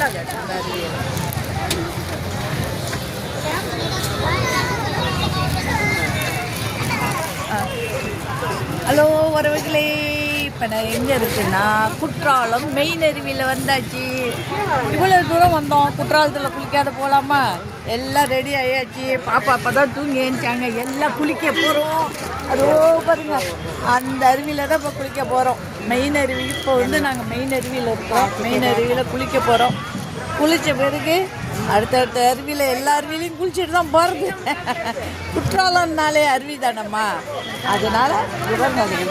அந்த அருவியில். ஹலோ வரவுகளே, இப்போ நான் எங்கே இருக்குன்னா குற்றாலம் மெயின் அருவியில் வந்தாச்சு. இவ்வளோ தூரம் வந்தோம், குற்றாலத்தில் குளிக்காத போகலாமா? எல்லாம் ரெடி ஆயாச்சு. பாப்பா அப்போ தான் தூங்கி ஏஞ்சாங்க. எல்லாம் குளிக்க போகிறோம். அதோ பாருங்க, அந்த அருவியில் தான் இப்போ குளிக்க போகிறோம். மெயின் அருவி. இப்போ வந்து நாங்கள் மெயின் அருவியில் இருக்கோம். மெயின் அருவியில் குளிக்க போகிறோம். குளித்த பிறகு அடுத்தடுத்த அருவியில் எல்லா அருவிலையும் குளிச்சுட்டு தான் போகிறது. குற்றாலம்னாலே அருவி தானம்மா, அதனால்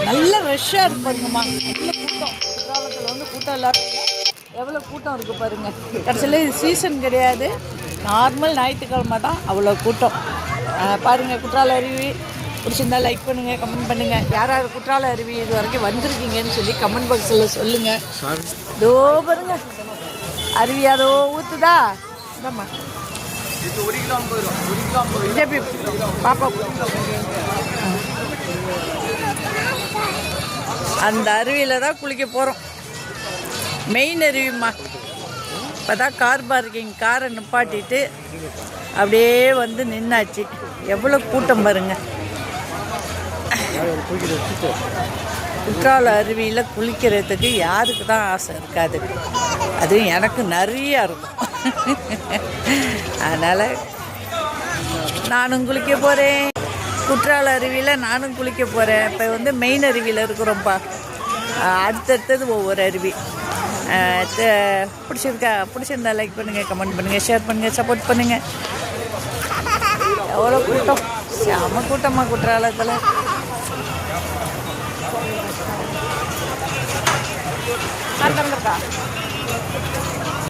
நல்ல ரஷ்ஷாக இருக்கு பாருங்கம்மா. நல்ல கூட்டம். குற்றாலத்தில் வந்து கூட்டம் இல்லாத எவ்வளோ கூட்டம் இருக்குது பாருங்கள். கடைசியில் இது சீசன் கிடையாது, நார்மல் ஞாயிற்றுக்கிழமை தான் அவ்வளோ கூட்டம். பாருங்கள், குற்றால அருவி பிடிச்சிருந்தா லைக் பண்ணுங்கள், கமெண்ட் பண்ணுங்கள். யாராவது குற்றால அருவி இது வரைக்கும் வந்திருக்கீங்கன்னு சொல்லி கமெண்ட் பாக்ஸில் சொல்லுங்கள். இதோ பாருங்க அருவி அதோ ஊற்றுதா. இதாம்மா பாப்பா அந்த அருவியில் தான் குளிக்க போகிறோம். மெயின் அருவிம்மா. இப்போ தான் கார் பார்க்கிங் காரை நிப்பாட்டிட்டு அப்படியே வந்து நின்னாச்சு. எவ்வளோ கூட்டம் பாருங்க. குற்றால அருவியில் குளிக்கிறதுக்கு யாருக்கு தான் ஆசை இருக்காது? அதுவும் எனக்கு நிறையா இருக்கும். அதனால் நானும் குளிக்க போகிறேன். குற்றால அருவியில் நானும் குளிக்க போகிறேன். இப்போ வந்து மெயின் அருவியில் இருக்கிறோம்ப்பா. அடுத்தடுத்தது ஒவ்வொரு அருவி. பிடிச்சிருந்தா லைக் பண்ணுங்கள், கமெண்ட் பண்ணுங்கள், ஷேர் பண்ணுங்கள், சப்போர்ட் பண்ணுங்கள். எவ்வளோ கூட்டம், செம கூட்டமாக குற்றாலத்தில். இருக்கா